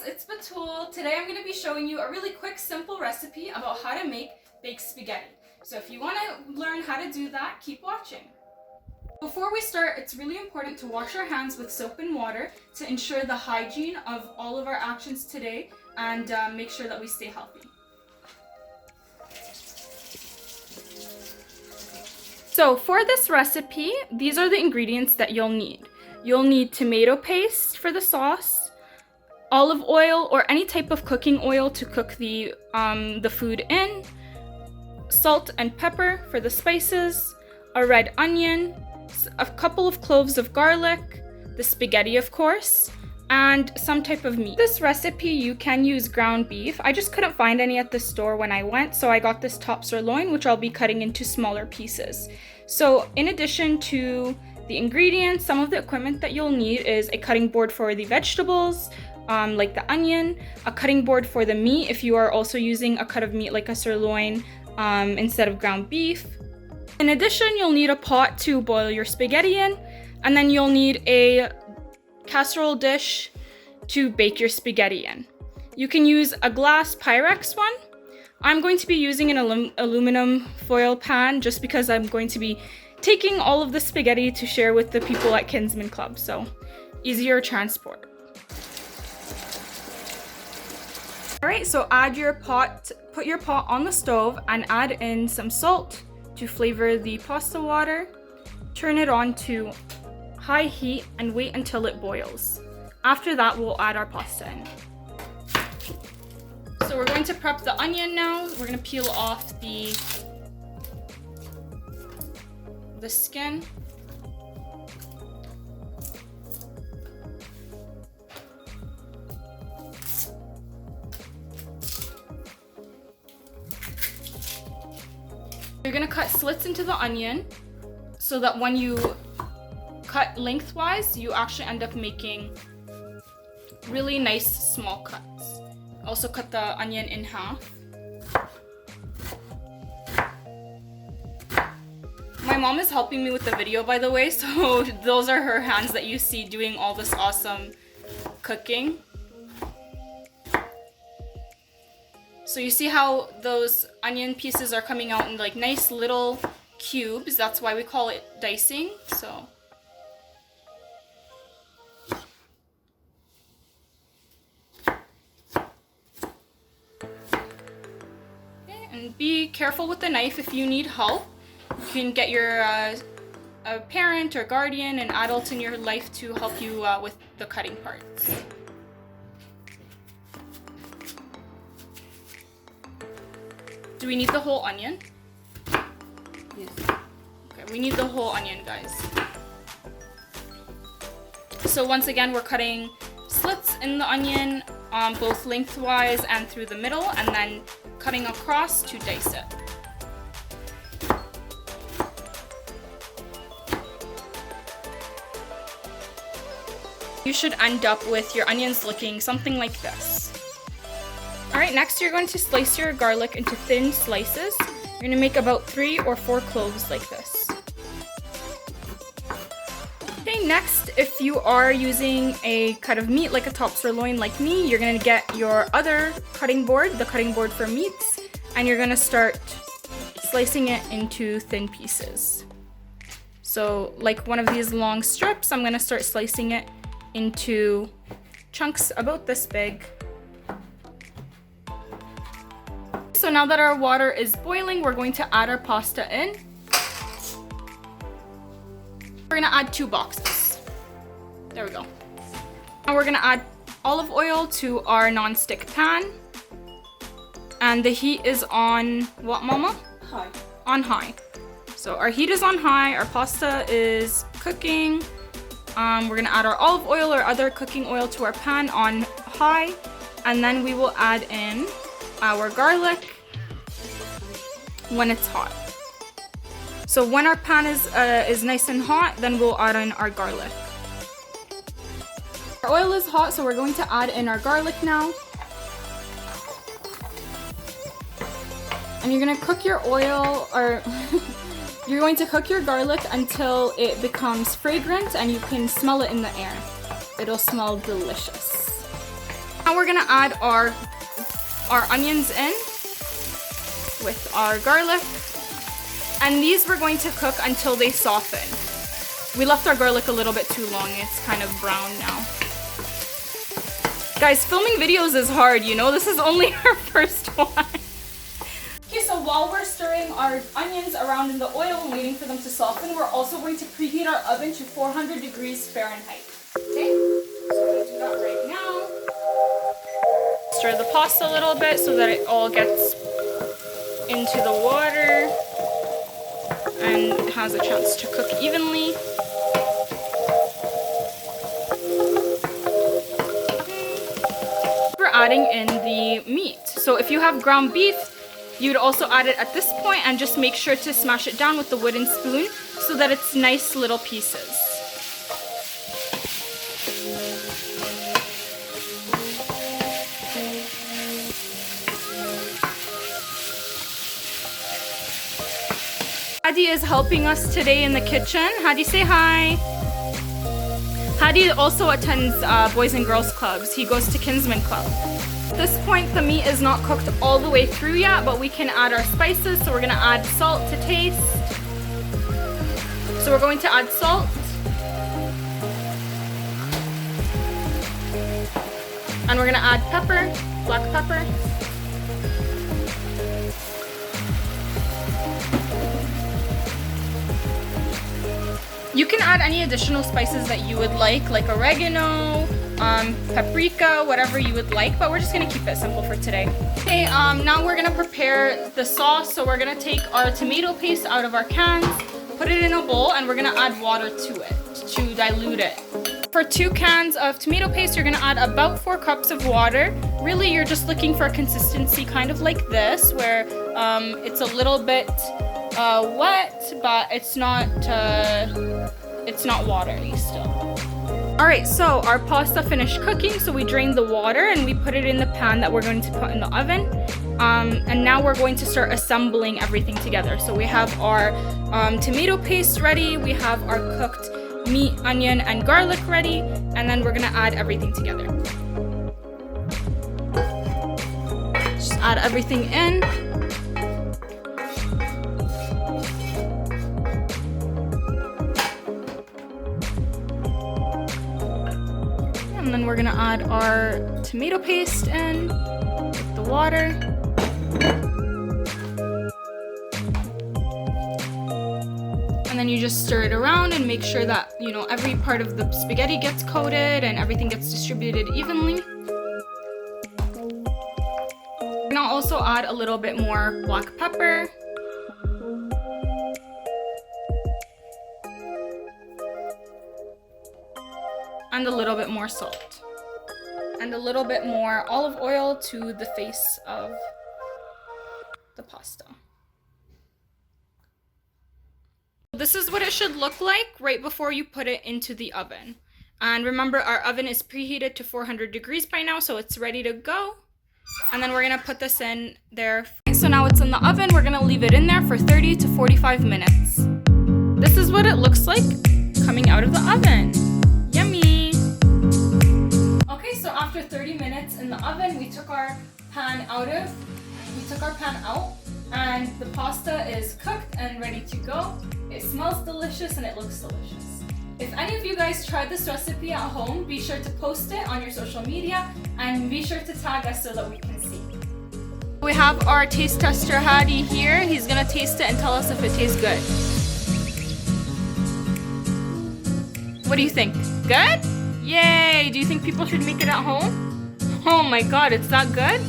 It's Batoul. Today I'm going to be showing you a really quick, simple recipe about how to make baked spaghetti. So if you want to learn how to do that, keep watching. Before we start, it's really important to wash our hands with soap and water to ensure the hygiene of all of our actions today and make sure that we stay healthy. So for this recipe, these are the ingredients that you'll need. You'll need tomato paste for the sauce, olive oil or any type of cooking oil to cook the food in, salt and pepper for the spices, a red onion, a couple of cloves of garlic, the spaghetti of course, and some type of meat. This recipe you can use ground beef. I just couldn't find any at the store when I went, so I got this top sirloin, which I'll be cutting into smaller pieces. So in addition to the ingredients, some of the equipment that you'll need is a cutting board for the vegetables, like the onion, a cutting board for the meat if you are also using a cut of meat like a sirloin instead of ground beef. In addition, you'll need a pot to boil your spaghetti in, and then you'll need a casserole dish to bake your spaghetti in. You can use a glass Pyrex one. I'm going to be using an aluminum foil pan just because I'm going to be taking all of the spaghetti to share with the people at Kinsman Club, so easier transport. Alright, so put your pot on the stove and add in some salt to flavor the pasta water. Turn it on to high heat and wait until it boils. After that, we'll add our pasta in. So we're going to prep the onion now. We're going to peel off the skin. You're going to cut slits into the onion so that when you cut lengthwise, you actually end up making really nice small cuts. Also cut the onion in half. My mom is helping me with the video, by the way, so those are her hands that you see doing all this awesome cooking. So you see how those onion pieces are coming out in like nice little cubes. That's why we call it dicing. So okay, and be careful with the knife. If you need help, you can get your a parent or guardian, an adult in your life to help you with the cutting parts. Do we need the whole onion? Yes. Okay, we need the whole onion, guys. So once again, we're cutting slits in the onion, both lengthwise and through the middle, and then cutting across to dice it. You should end up with your onions looking something like this. Alright, next you're going to slice your garlic into thin slices. You're going to make about 3 or 4 cloves like this. Okay, next, if you are using a cut of meat like a top sirloin like me, you're going to get your other cutting board, the cutting board for meats, and you're going to start slicing it into thin pieces. So like one of these long strips, I'm going to start slicing it into chunks about this big. So now that our water is boiling, we're going to add our pasta in. We're gonna add 2 boxes. There we go. Now we're gonna add olive oil to our non-stick pan. And the heat is on what, Mama? High. On high. So our heat is on high, our pasta is cooking. We're gonna add our olive oil or other cooking oil to our pan on high. And then we will add in our garlic when it's hot. So when our pan is nice and hot, then we'll add in our garlic. Our oil is hot, so we're going to add in our garlic now. And And you're gonna cook your oil, or you're going to cook your garlic until it becomes fragrant and you can smell it in the air. It'll smell delicious. Now we're gonna add our onions in with our garlic. And these we're going to cook until they soften. We left our garlic a little bit too long. It's kind of brown now. Guys, filming videos is hard, you know? This is only our first one. Okay, so while we're stirring our onions around in the oil and waiting for them to soften, we're also going to preheat our oven to 400 degrees Fahrenheit. Okay, so I'm going to do that right now. Stir the pasta a little bit so that it all gets into the water and has a chance to cook evenly. We're adding in the meat. So if you have ground beef, you'd also add it at this point and just make sure to smash it down with the wooden spoon so that it's nice little pieces. Hadi is helping us today in the kitchen. Hadi, say hi. Hadi also attends Boys and Girls Clubs. He goes to Kinsman Club. At this point, the meat is not cooked all the way through yet, but we can add our spices. So we're gonna add salt to taste. So we're going to add salt. And we're gonna add pepper, black pepper. You can add any additional spices that you would like oregano, paprika, whatever you would like, but we're just gonna keep it simple for today. Okay, now we're gonna prepare the sauce. So we're gonna take our tomato paste out of our cans, put it in a bowl, and we're gonna add water to it to dilute it. For 2 cans of tomato paste, you're gonna add about 4 cups of water. Really, you're just looking for a consistency kind of like this, where it's a little bit wet, but it's not watery still. All right, so our pasta finished cooking, so we drained the water and we put it in the pan that we're going to put in the oven. And now we're going to start assembling everything together. So we have our tomato paste ready, we have our cooked meat, onion, and garlic ready, and then we're gonna add everything together. Just add everything in. And then we're gonna add our tomato paste in with the water. And then you just stir it around and make sure that, you know, every part of the spaghetti gets coated and everything gets distributed evenly. And I'll also add a little bit more black pepper. And a little bit more salt. And a little bit more olive oil to the face of the pasta. This is what it should look like right before you put it into the oven. And remember, our oven is preheated to 400 degrees by now, so it's ready to go. And then we're gonna put this in there. So now it's in the oven, we're gonna leave it in there for 30 to 45 minutes. This is what it looks like coming out of the oven. Yummy! Okay, so after 30 minutes in the oven, we took our pan out, and the pasta is cooked and ready to go. It smells delicious and it looks delicious. If any of you guys tried this recipe at home, be sure to post it on your social media and be sure to tag us so that we can see. We have our taste tester Hadi here. He's gonna taste it and tell us if it tastes good. What do you think? Good? Yay! Do you think people should make it at home? Oh my god, it's that good?